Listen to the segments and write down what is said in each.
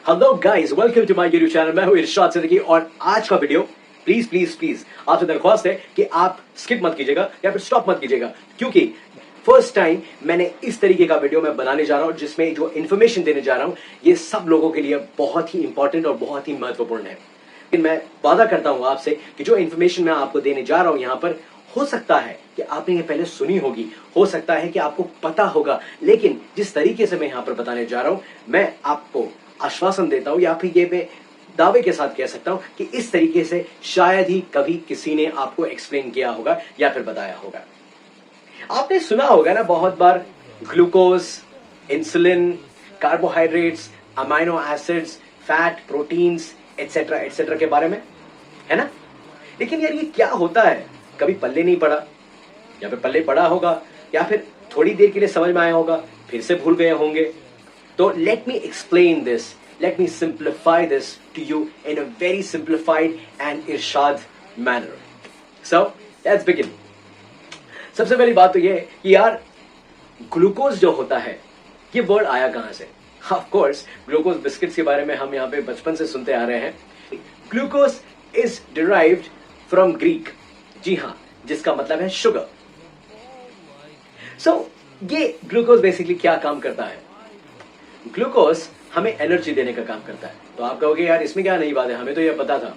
Hello guys, welcome to my YouTube channel. मैं हूं इरशाद सिद्दीकी और आज का वीडियो प्लीज प्लीज प्लीज आपसे दरख्वास्त है कि आप स्किप मत कीजिएगा या फिर स्टॉप मत कीजिएगा, क्योंकि फर्स्ट टाइम मैंने इस तरीके का वीडियो मैं बनाने जा रहा हूं जिसमें जो इन्फॉर्मेशन देने जा रहा हूं ये सब लोगों के लिए बहुत ही इंपॉर्टेंट और बहुत ही महत्वपूर्ण है। लेकिन मैं वादा करता हूं आपसे कि जो इन्फॉर्मेशन मैं आपको देने जा रहा हूं यहां पर, हो सकता है कि आपने ये पहले सुनी होगी, हो सकता है कि आपको पता होगा, लेकिन जिस तरीके से मैं यहां पर बताने जा रहा हूं, मैं आपको आश्वासन देता हूं या फिर ये मैं दावे के साथ कह सकता हूं कि इस तरीके से शायद ही कभी किसी ने आपको एक्सप्लेन किया होगा या फिर बताया होगा। आपने सुना होगा ना बहुत बार glucose, insulin, carbohydrates, amino acids, fat, proteins etcetera etcetera के बारे में, है ना? लेकिन यार ये क्या होता है, कभी पल्ले नहीं पड़ा या फिर पल्ले पड़ा होगा या फिर थोड़ी देर के लिए समझ में आया होगा, फिर से भूल गए होंगे। तो let me explain this, let me simplify this to you in a very simplified and irshad manner. So let's begin. सबसे पहली बात तो ये कि यार ग्लूकोज जो होता है ये वर्ड आया कहां से? ऑफ कोर्स ग्लूकोज बिस्किट्स के बारे में हम यहाँ पे बचपन से सुनते आ रहे हैं। Glucose is derived from Greek, जी हाँ, जिसका मतलब है शुगर। सो ये ग्लूकोज बेसिकली क्या काम करता है? ग्लूकोज हमें एनर्जी देने का काम करता है। तो आप कहोगे यार इसमें क्या नई बात है, हमें तो यह पता था।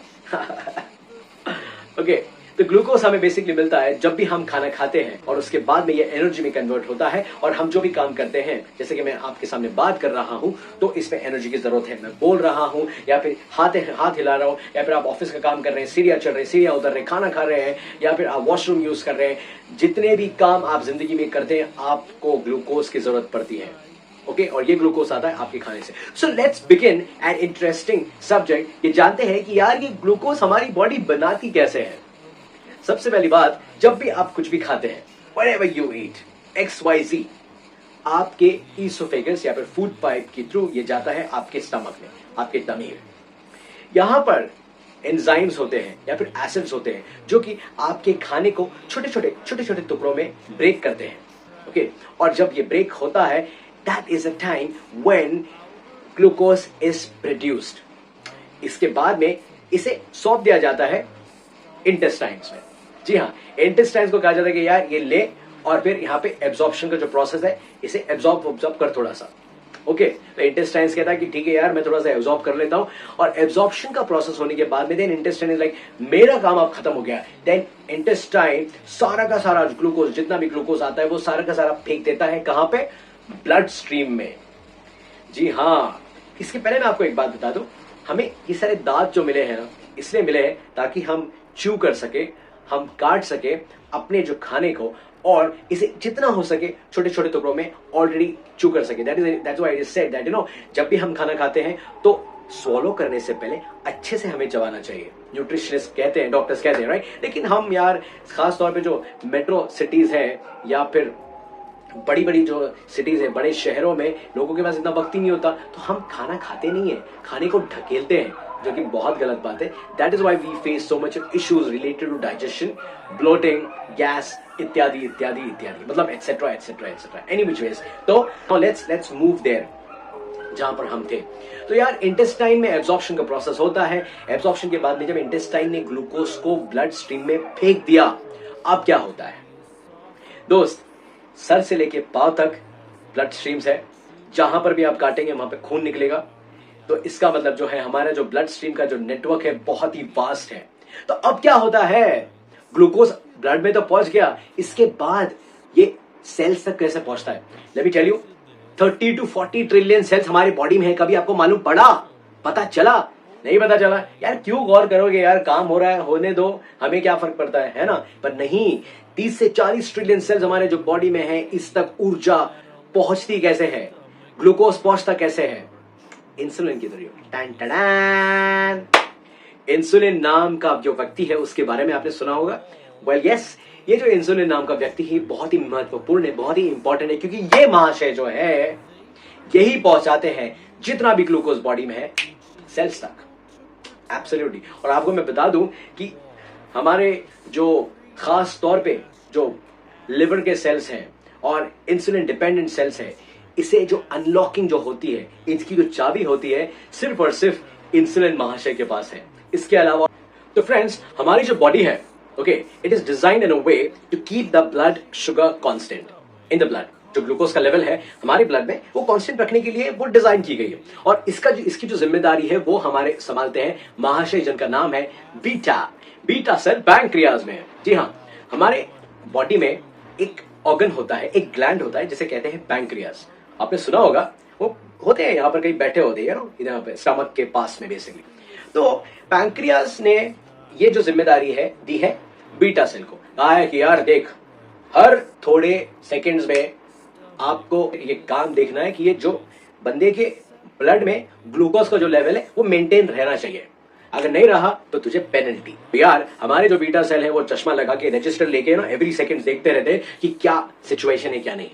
ओके, तो ग्लूकोज हमें बेसिकली मिलता है जब भी हम खाना खाते हैं और उसके बाद में ये एनर्जी में कन्वर्ट होता है और हम जो भी काम करते हैं, जैसे कि मैं आपके सामने बात कर रहा हूं तो इसमें एनर्जी की जरूरत है। मैं बोल रहा हूं या फिर हाथ हिला रहा हूं या फिर आप ऑफिस का काम कर रहे हैं, सीढ़ियां चढ़ रहे हैं, सीढ़ियां उतर रहे हैं, खाना खा रहे हैं या फिर आप वॉशरूम यूज कर रहे हैं, जितने भी काम आप जिंदगी में करते हैं आपको ग्लूकोज की जरूरत पड़ती है। ओके, और ये ग्लूकोज आता है आपके खाने से। So let's begin an interesting subject. ये जानते हैं कि यार ये ग्लूकोज हमारी बॉडी बनाती कैसे है। सबसे पहली बात, जब भी आप कुछ भी खाते हैं, whatever you eat, XYZ, आपके ईसोफेगस या फिर फूड पाइप के थ्रू ये जाता है आपके स्टमक में, आपके टमी में। यहां पर एंजाइम्स होते हैं या फिर एसिड्स होते हैं जो कि आपके खाने को छोटे छोटे टुकड़ों में ब्रेक करते हैं। ओके, और जब ये ब्रेक होता है, that is a time when glucose is produced. इसके बाद में इसे सौंप दिया जाता है इंटेस्टाइन्स में। जी हाँ, इंटेस्टाइन्स को कहा जाता है कि यार ये ले और फिर यहाँ पे एब्जॉर्प्शन का जो प्रोसेस है इसे एब्जॉर्ब कर थोड़ा सा। ओके, तो इंटेस्टाइन्स कहता है कि ठीक है यार मैं थोड़ा सा एब्जॉर्ब कर लेता हूं, और एब्जॉर्प्शन का प्रोसेस होने के बाद में देन इंटेस्टाइन इज लाइक मेरा काम अब खत्म हो गया। देन इंटेस्टाइन सारा का सारा ग्लूकोज, जितना भी ग्लूकोज आता है वो सारा का सारा फेंक देता है कहां पे? ब्लड स्ट्रीम में। जी हाँ, इसके पहले मैं आपको एक बात बता दूं, हमें ये सारे दांत जो मिले हैं ना, इसलिए मिले हैं ताकि हम च्यू कर सके, हम काट सके अपने जो खाने को, और इसे जितना हो सके छोटे छोटे टुकड़ों में ऑलरेडी च्यू कर सके। That's why I said that जब भी हम खाना खाते हैं तो स्वॉलो करने से पहले अच्छे से हमें चबाना चाहिए। न्यूट्रिशनिस्ट कहते हैं, डॉक्टर्स कहते हैं, राइट? लेकिन हम यार खास तौर पे जो मेट्रो सिटीज है या फिर बड़ी बड़ी जो सिटीज है, बड़े शहरों में लोगों के पास इतना वक्त ही नहीं होता, तो हम खाना खाते नहीं है, खाने को ढकेलते हैं, जो कि बहुत गलत बात है। That is why we face so much issues related to digestion, bloating, gas इत्यादि इत्यादि इत्यादि, मतलब etcetera etcetera etcetera, any which ways. तो लेट्स मूव देयर जहां पर हम थे। तो यार इंटेस्टाइन में एब्जॉर्प्शन का प्रोसेस होता है। एब्जॉर्प्शन के बाद में जब इंटेस्टाइन ने ग्लूकोज को ब्लड स्ट्रीम में फेंक दिया, अब क्या होता है दोस्त? सर से लेके पांव तक ब्लड स्ट्रीम्स है, जहां पर भी आप काटेंगे वहां पे खून निकलेगा। तो इसका मतलब जो है हमारा जो ब्लड स्ट्रीम का जो नेटवर्क है बहुत ही वास्ट है। तो अब क्या होता है? ग्लूकोज ब्लड में तो पहुंच गया, इसके बाद ये सेल्स तक कैसे पहुंचता है? Let me tell you, 30 to 40 trillion cells हमारे बॉडी में है। कभी आपको मालूम पड़ा? पता चला? नहीं पता चला? यार क्यों गौर करोगे यार, काम हो रहा है, होने दो, हमें क्या फर्क पड़ता है ना? पर नहीं, 30 से 40 ट्रिलियन सेल्स हमारे जो बॉडी में है, इस तक ऊर्जा पहुंचती कैसे है? ग्लूकोज पहुंचता कैसे है? इंसुलिन के जरिए। Ton ton. इंसुलिन नाम का जो व्यक्ति है उसके बारे में आपने सुना होगा। वेल यस, ये जो इंसुलिन नाम का व्यक्ति है बहुत ही महत्वपूर्ण है, बहुत ही इंपॉर्टेंट है, क्योंकि ये महाशय जो है यही पहुंचाते हैं जितना भी ग्लूकोज बॉडी में है सेल्स तक। एब्सोल्युटली। और आपको मैं बता दूं कि हमारे जो खास तौर पे जो लिवर के सेल्स हैं और इंसुलिन डिपेंडेंट सेल्स हैं, इसे जो अनलॉकिंग जो होती है, इसकी जो चाबी होती है, सिर्फ और सिर्फ इंसुलिन महाशय के पास है। इसके अलावा तो फ्रेंड्स, हमारी जो बॉडी है, okay, it is designed in a way to keep the blood sugar constant in the blood. जो ग्लूकोज का लेवल है हमारे ब्लड में, वो कांस्टेंट रखने के लिए वो डिजाइन की गई है। और इसकी जो जिम्मेदारी है वो हमारे संभालते हैं महाशय, जिनका नाम है बीटा सेल पैंक्रियाज में है। जी हाँ, हमारे बॉडी में एक ऑर्गन होता है, एक ग्लैंड होता है जिसे कहते हैं पैंक्रियाज। आपने सुना होगा, वो होते हैं यहाँ पर कहीं बैठे होते हैं ना, यहाँ पे स्टमक के पास में बेसिकली। तो पैंक्रियाज ने ये जो जिम्मेदारी है दी है बीटा सेल को। कहा है कि यार देख, हर थोड़े सेकंड्स में आपको ये काम देखना है कि ये जो बंदे के ब्लड में ग्लूकोज का जो लेवल है वो मेंटेन रहना चाहिए। अगर नहीं रहा तो तुझे पेनल्टी। यार हमारे जो बीटा सेल है वो चश्मा लगा के रजिस्टर लेके ना एवरी सेकंड देखते रहते हैं कि क्या सिचुएशन है क्या नहीं।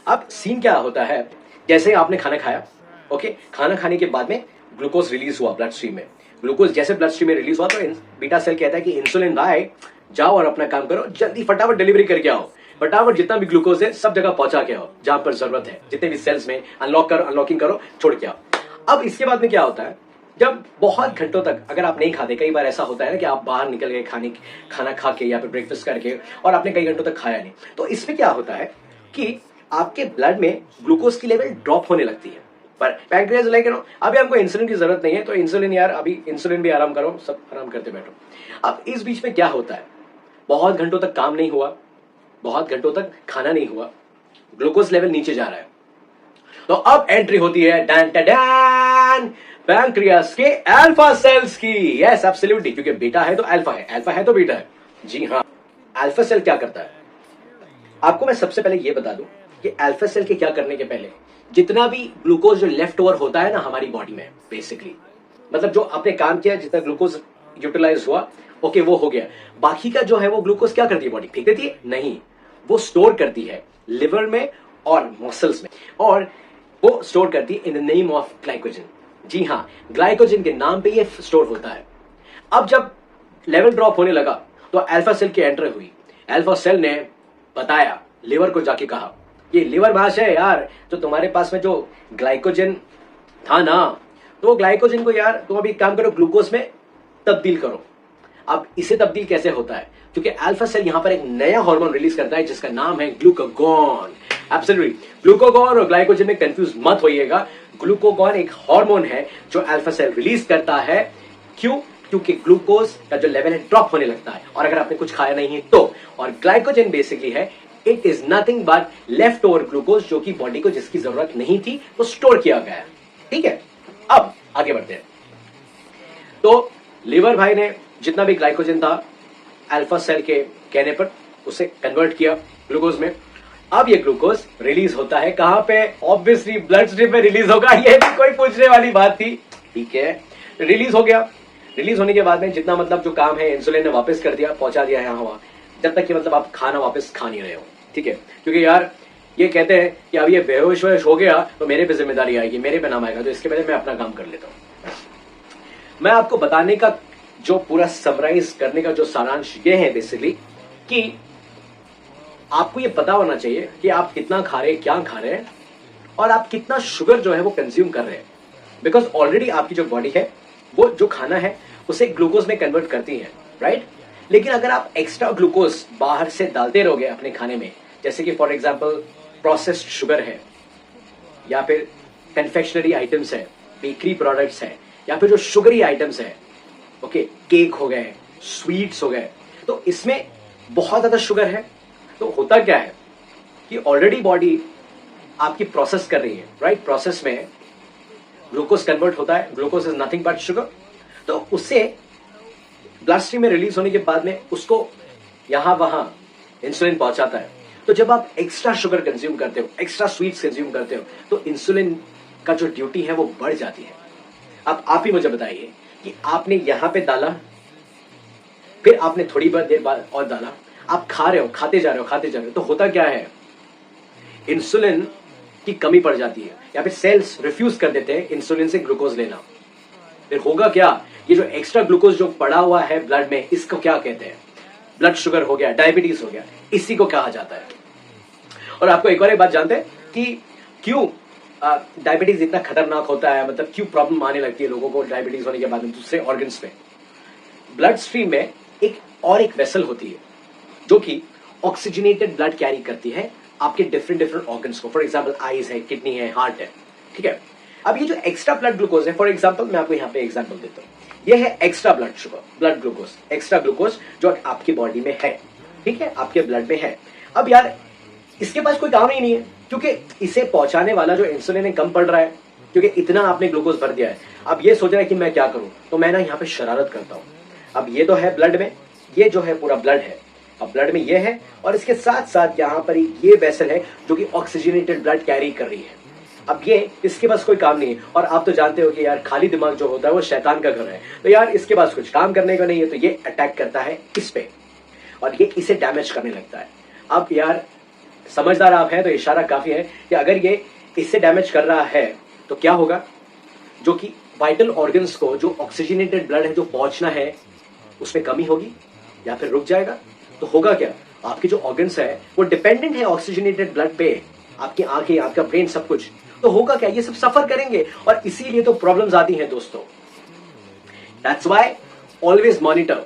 अब सीन क्या होता है, जैसे आपने खाना खाया, ओके, खाना खाने के बाद में ग्लूकोज रिलीज हुआ ब्लड स्ट्रीम में। ग्लूकोज जैसे ब्लड स्ट्रीम में रिलीज हुआ तो बीटा सेल कहता है कि इंसुलिन भाई जाओ और अपना काम करो, जल्दी फटाफट डिलीवरी करके आओ, फटाफट जितना भी ग्लूकोज है सब जगह पहुंचा के आओ, जहां पर जरूरत है, जितने भी सेल्स में अनलॉकिंग करो, छोड़ के आओ। अब इसके बाद में क्या होता है, जब बहुत घंटों तक अगर आप नहीं खाते, कई बार ऐसा होता है ना कि आप बाहर निकल गए खाना खा के या फिर ब्रेकफास्ट करके और आपने कई घंटों तक खाया नहीं, तो इसमें क्या होता है कि आपके ब्लड में ग्लूकोज की लेवल ड्रॉप होने लगती है। पर पैंक्रियाज लाइक नो, अभी हमको इंसुलिन की जरूरत नहीं है, तो इंसुलिन यार अभी इंसुलिन भी आराम करो, सब आराम करते बैठो। अब इस बीच में क्या होता है, बहुत घंटों तक काम नहीं हुआ, बहुत घंटों तक खाना नहीं हुआ, ग्लूकोज लेवल नीचे जा रहा है, तो अब एंट्री होती है डैन डैन पैंक्रियाज के अल्फा सेल्स की। यस एब्सोल्युटली, क्योंकि बीटा है तो अल्फा है, अल्फा है तो बीटा है। जी हाँ, अल्फा सेल क्या करता है, आपको मैं सबसे पहले ये बता दूं कि अल्फा सेल के क्या करने के पहले जितना भी ग्लूकोज जो लेफ्ट ओवर होता है ना हमारी बॉडी में, बेसिकली मतलब जो आपने काम किया, जितना ग्लूकोज यूटिलाइज हुआ, ओके, वो हो गया। बाकी का जो है वो ग्लूकोज क्या करती है बॉडी, फेंक देती है? नहीं, वो स्टोर करती है लिवर में और मसल्स में, और वो स्टोर करती है in the name of glycogen. जी हाँ, ग्लाइकोजन के नाम पे ये स्टोर होता है। अब जब लेवल ड्रॉप होने लगा तो अल्फा सेल की एंट्री हुई। अल्फा सेल ने बताया, लिवर को जाके कहा, ये लिवर महाशय यार, जो तुम्हारे पास में जो ग्लाइकोजन था ना, तो वो ग्लाइकोजन को यार तुम अभी काम करो, ग्लूकोज में तब्दील करो। अब इसे तब्दील कैसे होता है, क्योंकि अल्फा सेल यहां पर एक नया हार्मोन रिलीज करता है जिसका नाम है ग्लूकागॉन। एब्सोल्युटली, ग्लूकागॉन और ग्लाइकोजन में कंफ्यूज मत होइएगा। ग्लूकागॉन एक हार्मोन है जो अल्फा सेल रिलीज करता है। क्यों? क्योंकि ग्लूकोज का जो लेवल है ड्रॉप होने लगता है, और अगर आपने कुछ खाया नहीं है तो। और ग्लाइकोजन बेसिकली है, it is nothing but left over glucose, जो कि बॉडी को जिसकी जरूरत नहीं थी वो स्टोर किया गया है। ठीक है, अब आगे बढ़ते हैं। तो लिवर भाई ने जितना भी ग्लाइकोजन था अल्फा सेल के कहने पर उसे कन्वर्ट किया ग्लूकोज में। अब ये ग्लूकोज रिलीज होता है कहां पे, ऑब्वियसली ब्लड स्ट्रीम में रिलीज होगा, ये भी कोई पूछने वाली बात थी। ठीक है, रिलीज हो गया। रिलीज होने के बाद में जितना मतलब जो काम है इंसुलिन ने वापस कर दिया, पहुंचा दिया यहाँ वहां, जब तक कि मतलब आप खाना वापस खा नहीं रहे हो। ठीक है, क्योंकि यार ये कहते हैं कि अब ये बेहोश वेहोश हो गया तो मेरे पे जिम्मेदारी आएगी, मेरे पे नाम आएगा, तो इसके पहले मैं अपना काम कर लेता हूं। मैं आपको बताने का जो पूरा समराइज करने का जो सारांश ये है बेसिकली कि आपको ये पता होना चाहिए कि आप कितना खा रहे हैं, क्या खा रहे हैं, और आप कितना शुगर जो है वो कंज्यूम कर रहे हैं। बिकॉज ऑलरेडी आपकी जो बॉडी है वो जो खाना है उसे ग्लूकोज में कन्वर्ट करती है, राइट। लेकिन अगर आप एक्स्ट्रा ग्लूकोज बाहर से डालते रहोगे अपने खाने में, जैसे कि फॉर एग्जाम्पल प्रोसेस्ड शुगर है, या फिर कन्फेक्शनरी आइटम्स है, बेकरी प्रोडक्ट्स है, या फिर जो शुगरी आइटम्स है, ओके, केक हो गए, स्वीट्स हो गए, तो इसमें बहुत ज्यादा शुगर है। तो होता क्या है कि ऑलरेडी बॉडी आपकी प्रोसेस कर रही है, राइट। प्रोसेस में ग्लूकोज कन्वर्ट होता है, glucose is nothing but sugar. तो उससे ब्लड स्ट्रीम में रिलीज होने के बाद में उसको यहां वहां इंसुलिन पहुंचाता है। तो जब आप एक्स्ट्रा शुगर कंज्यूम करते हो, एक्स्ट्रा स्वीट्स कंज्यूम करते हो, तो इंसुलिन का जो ड्यूटी है वो बढ़ जाती है। अब आप ही मुझे बताइए कि आपने यहां पे डाला, फिर आपने थोड़ी देर बाद और डाला, आप खा रहे हो, खाते जा रहे हो, तो होता क्या है, इंसुलिन की कमी पड़ जाती है, या फिर सेल्स रिफ्यूज कर देते हैं इंसुलिन से ग्लूकोज लेना। फिर होगा क्या, ये जो एक्स्ट्रा ग्लूकोज जो पड़ा हुआ है ब्लड में, इसको क्या कहते हैं, ब्लड शुगर हो गया, डायबिटीज हो गया, इसी को कहा जाता है। और आपको एक और एक बात जानते हैं कि क्यों डायबिटीज इतना खतरनाक होता है, मतलब क्यों प्रॉब्लम आने लगती है लोगों को डायबिटीज होने के बाद में दूसरे ऑर्गन्स में। ब्लड स्ट्रीम में एक वेसल होती है जो कि ऑक्सीजनेटेड ब्लड कैरी करती है आपके डिफरेंट ऑर्गन्स को। फॉर एग्जांपल आईज है, किडनी है, हार्ट है, ठीक है। अब ये जो एक्स्ट्रा ब्लड ग्लूकोज है, फॉर एग्जांपल मैं आपको यहाँ पे एग्जांपल देता हूँ, ये है extra blood sugar, blood glucose, extra glucose जो आपकी बॉडी में है, ठीक है, आपके ब्लड में है। अब यार इसके पास कोई काम ही नहीं है, क्योंकि इसे पहुंचाने वाला जो इंसुलिन है कम पड़ रहा है, क्योंकि इतना आपने ग्लूकोज भर दिया है। अब ये सोच रहा है कि मैं क्या करूं, तो मैं ना यहाँ पे शरारत करता हूं। अब ये तो है ब्लड में, ये जो है पूरा ब्लड है, अब ब्लड में ये है, और इसके साथ साथ यहाँ पर ये वेसल है जो कि ऑक्सीजनेटेड ब्लड कैरी कर रही है। अब ये इसके पास कोई काम नहीं है, और आप तो जानते हो कि यार खाली दिमाग जो होता है वो शैतान का घर है, तो यार इसके पास कुछ काम करने का नहीं है, तो ये अटैक करता है इस पे और ये इसे डैमेज करने लगता है। अब यार समझदार आप हैं तो इशारा काफी है कि अगर ये इससे डैमेज कर रहा है तो क्या होगा, जो कि वाइटल ऑर्गन्स को जो ऑक्सीजनेटेड ब्लड है जो पहुंचना है उसमें कमी होगी या फिर रुक जाएगा। तो होगा क्या, आपके जो ऑर्गन्स है वो डिपेंडेंट है ऑक्सीजनेटेड ब्लड पे, आपकी आंखें, आपका ब्रेन, सब कुछ, तो होगा क्या, ये सब सफर करेंगे, और इसीलिए तो प्रॉब्लम्स आती हैं दोस्तों। That's why always monitor,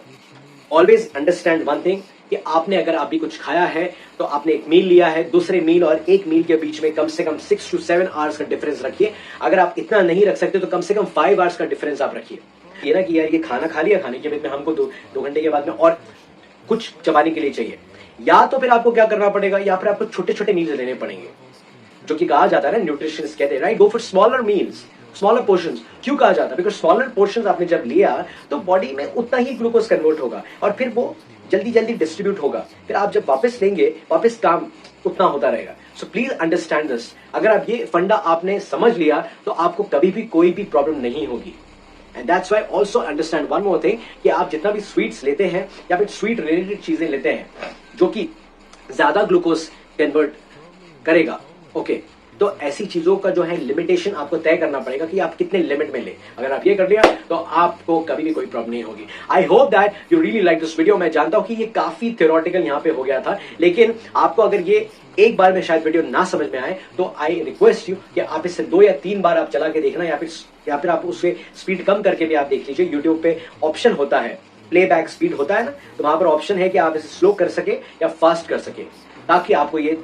always understand one thing कि आपने अगर अभी कुछ खाया है तो आपने एक मील लिया है, दूसरे मील और एक मील के बीच में कम से कम 6 to 7 आवर्स का डिफरेंस रखिए। अगर आप इतना नहीं रख सकते तो कम से कम 5 आवर्स का डिफरेंस आप रखिए। ये ना कि यार ये खाना खा लिया, खाने के बाद में हमको 2 घंटे के बाद में और कुछ चबाने के लिए चाहिए, या तो फिर आपको क्या करना पड़ेगा, या फिर आपको छोटे छोटे मील्स लेने पड़ेंगे, जो कि कहा जाता है ना, न्यूट्रिशनिस्ट कहते हैं right, go for smaller meals, smaller portions. क्यों कहा जाता है, बिकॉज स्मॉलर पोर्शंस आपने जब लिया तो बॉडी में उतना ही ग्लूकोज कन्वर्ट होगा और फिर वो जल्दी जल्दी डिस्ट्रीब्यूट होगा, फिर आप जब वापस लेंगे वापस काम उतना होता रहेगा। So please understand this. अगर आप ये फंडा आपने समझ लिया तो आपको कभी भी कोई भी प्रॉब्लम नहीं होगी। And that's why also understand one more thing कि आप जितना भी स्वीट्स लेते हैं या फिर स्वीट रिलेटेड चीजें लेते हैं जो कि ज्यादा ग्लूकोज कन्वर्ट करेगा, ओके, तो ऐसी चीजों का जो है लिमिटेशन आपको तय करना पड़ेगा कि आप कितने लिमिट में ले। अगर आप ये कर लिया तो आपको कभी भी कोई प्रॉब्लम नहीं होगी। I hope that you really like this video. मैं जानता हूं कि ये काफी थ्योरेटिकल यहाँ पे हो गया था, लेकिन आपको अगर ये एक बार में शायद वीडियो ना समझ में आए तो आई रिक्वेस्ट यू कि आप इसे 2 या 3 बार आप चला के देखना, या फिर आप उससे स्पीड कम करके भी आप देख लीजिए। यूट्यूब पे ऑप्शन होता है, प्लेबैक स्पीड होता है ना, तो वहां पर ऑप्शन है कि आप इसे स्लो कर सके या फास्ट कर सके, ताकि आपको ये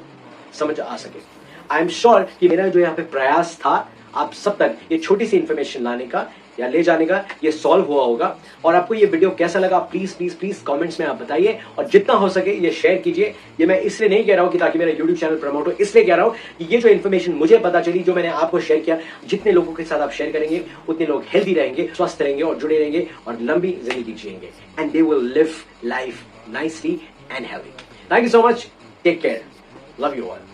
समझ आ सके। आई एम श्योर कि मेरा जो यहाँ पे प्रयास था आप सब तक ये छोटी सी इंफॉर्मेशन लाने का या ले जाने का, ये सॉल्व हुआ होगा। और आपको ये वीडियो कैसा लगा प्लीज प्लीज प्लीज कमेंट्स में आप बताइए, और जितना हो सके ये शेयर कीजिए। ये मैं इसलिए नहीं कह रहा हूं कि ताकि मेरा यूट्यूब चैनल प्रमोट हो, इसलिए कह रहा हूं कि ये जो इन्फॉर्मेशन मुझे पता चली, जो मैंने आपको शेयर किया, जितने लोगों के साथ आप शेयर करेंगे उतने लोग हेल्दी रहेंगे, स्वस्थ रहेंगे और जुड़े रहेंगे और लंबी जिंदगी जिएंगे, and they will live life nicely and healthy. Thank you so much, take care, love you all.